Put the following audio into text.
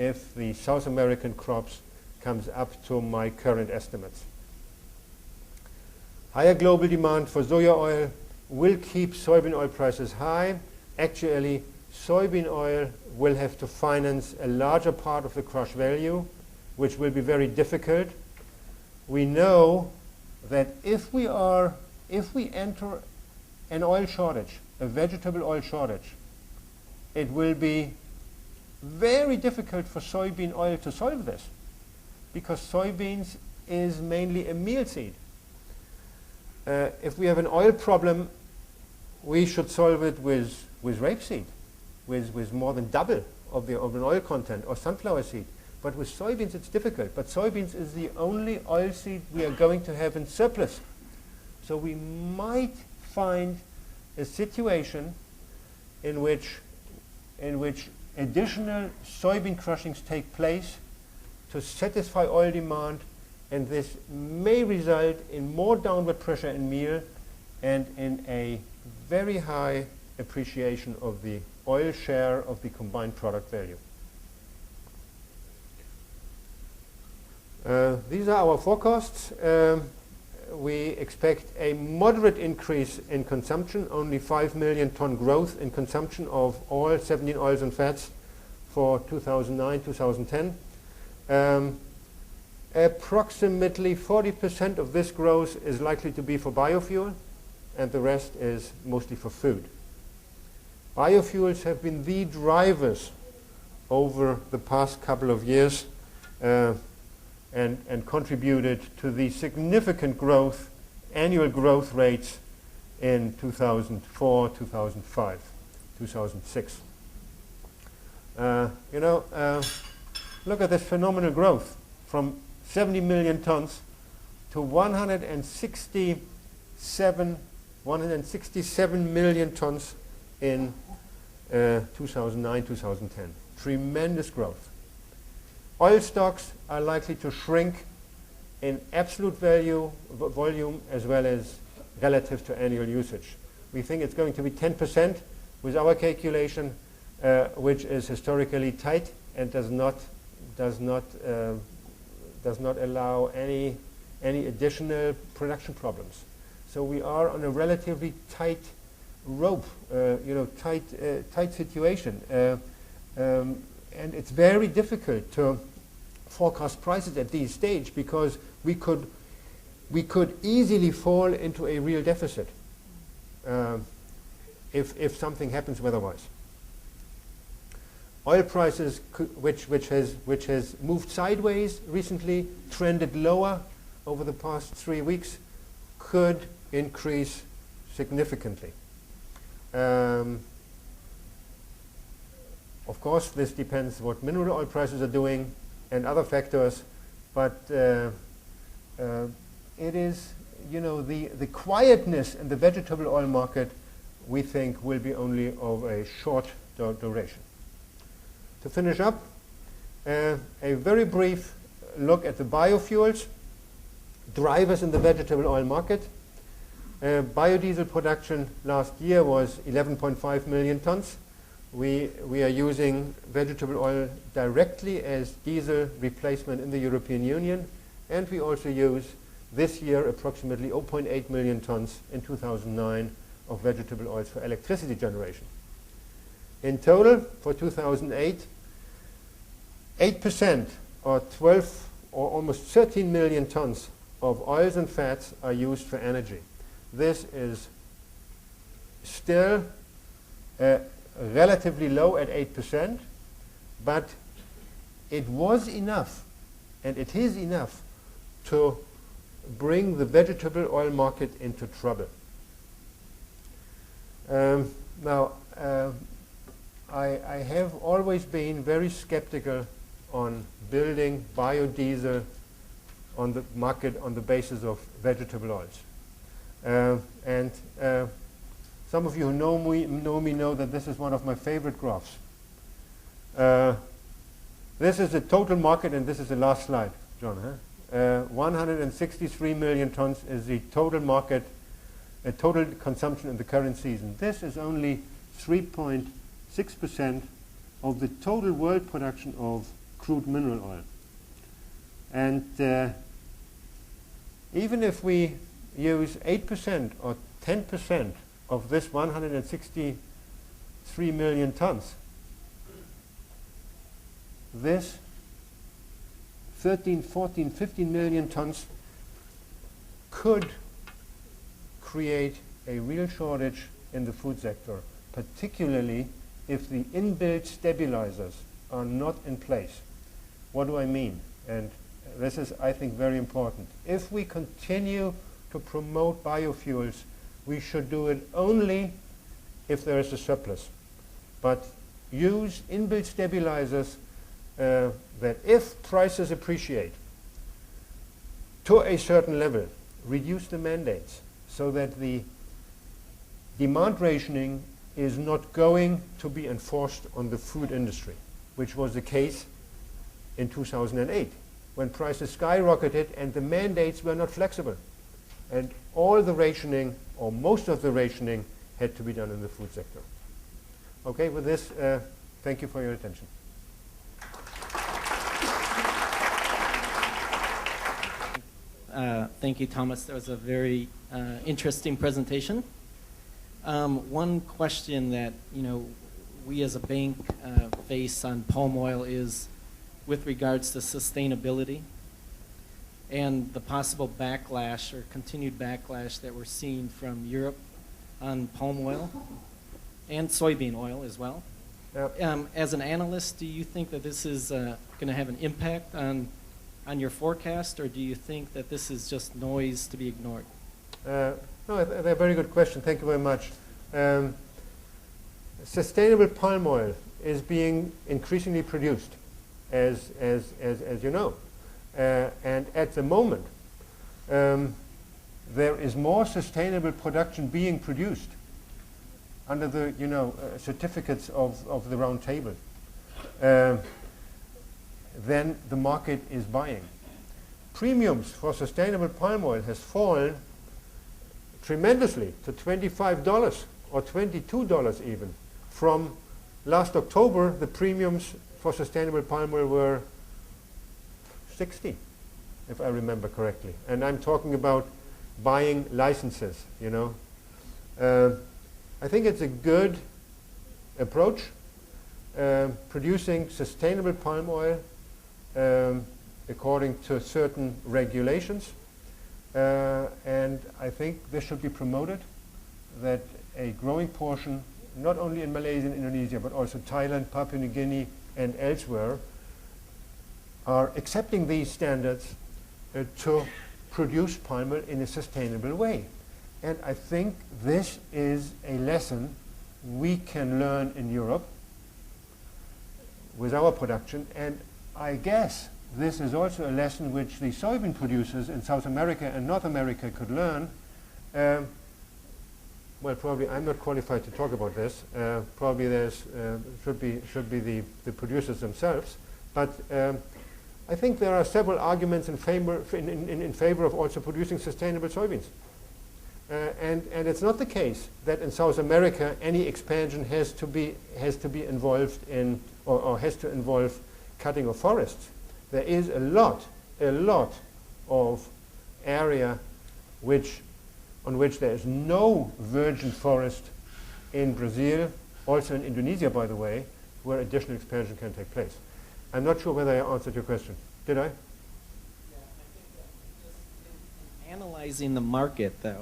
if the South American crops comes up to my current estimates. Higher global demand for soya oil will keep soybean oil prices high. Actually, soybean oil will have to finance a larger part of the crush value, which will be very difficult. We know that if we enter an oil shortage, a vegetable oil shortage, it will be very difficult for soybean oil to solve this, because soybeans is mainly a meal seed. If we have an oil problem, we should solve it with rapeseed, with more than double of an oil content, or sunflower seed. But with soybeans it's difficult. But soybeans is the only oil seed we are going to have in surplus. So we might find a situation in which additional soybean crushings take place to satisfy oil demand, and this may result in more downward pressure in meal and in a very high appreciation of the oil share of the combined product value. These are our forecasts. We expect a moderate increase in consumption, only 5 million ton growth in consumption of oil, 17 oils and fats for 2009-2010. Approximately 40% of this growth is likely to be for biofuel, and the rest is mostly for food. Biofuels have been the drivers over the past couple of years and contributed to the significant growth, annual growth rates in 2004, 2005, 2006. Look at this phenomenal growth from 70 million tons to 167 million tons in 2009, 2010. Tremendous growth. Oil stocks are likely to shrink in absolute volume as well as relative to annual usage. We think it's going to be 10% with our calculation, which is historically tight and does not allow any additional production problems. So we are on a relatively tight rope, tight situation, and it's very difficult to forecast prices at this stage, because we could easily fall into a real deficit if something happens weather-wise. Oil prices, which has moved sideways recently, trended lower over the past 3 weeks, could increase significantly. Of course, this depends what mineral oil prices are doing and other factors, but it is, the quietness in the vegetable oil market, we think, will be only of a short duration. To finish up, a very brief look at the biofuels, drivers in the vegetable oil market. Biodiesel production last year was 11.5 million tons. We are using vegetable oil directly as diesel replacement in the European Union, and we also use this year approximately 0.8 million tons in 2009 of vegetable oils for electricity generation. In total, for 2008, 8% or 12 or almost 13 million tons of oils and fats are used for energy. This is still relatively low at 8%, but it was enough, and it is enough, to bring the vegetable oil market into trouble. Now, I have always been very skeptical on building biodiesel on the market on the basis of vegetable oils. And some of you who know me know that this is one of my favorite graphs. This is the total market, and this is the last slide, John. 163 million tons is the total market, total consumption in the current season. This is only 3.6% of the total world production of crude mineral oil. And even if we use 8% or 10% of this 163 million tons, this 13, 14, 15 million tons could create a real shortage in the food sector, particularly if the inbuilt stabilizers are not in place. What do I mean? And this is, I think, very important. If we continue to promote biofuels, we should do it only if there is a surplus. But use inbuilt stabilizers that if prices appreciate to a certain level, reduce the mandates so that the demand rationing is not going to be enforced on the food industry, which was the case in 2008 when prices skyrocketed and the mandates were not flexible. And all the rationing, or most of the rationing, had to be done in the food sector. Okay, with this, thank you for your attention. Thank you, Thomas. That was a very interesting presentation. One question that we as a bank face on palm oil is with regards to sustainability and the possible backlash or continued backlash that we're seeing from Europe on palm oil and soybean oil as well. Yep. As an analyst, do you think that this is going to have an impact on your forecast, or do you think that this is just noise to be ignored? No, a very good question. Thank you very much. Sustainable palm oil is being increasingly produced, as you know. And at the moment, there is more sustainable production being produced under the certificates of the round table than the market is buying. Premiums for sustainable palm oil has fallen tremendously to $25 or $22 even. From last October, the premiums for sustainable palm oil were 60, if I remember correctly. And I'm talking about buying licenses, I think it's a good approach, producing sustainable palm oil according to certain regulations. And I think this should be promoted, that a growing portion, not only in Malaysia and Indonesia, but also Thailand, Papua New Guinea, and elsewhere, are accepting these standards to produce palm oil in a sustainable way. And I think this is a lesson we can learn in Europe with our production, and I guess this is also a lesson which the soybean producers in South America and North America could learn. Well, probably I'm not qualified to talk about this. Probably there's should be the producers themselves. But I think there are several arguments in favor of also producing sustainable soybeans. And it's not the case that in South America any expansion has to be involved in or has to involve cutting of forests. There is a lot of area on which there is no virgin forest in Brazil, also in Indonesia, by the way, where additional expansion can take place. I'm not sure whether I answered your question. Did I? Yeah, I think that just in analyzing the market, though,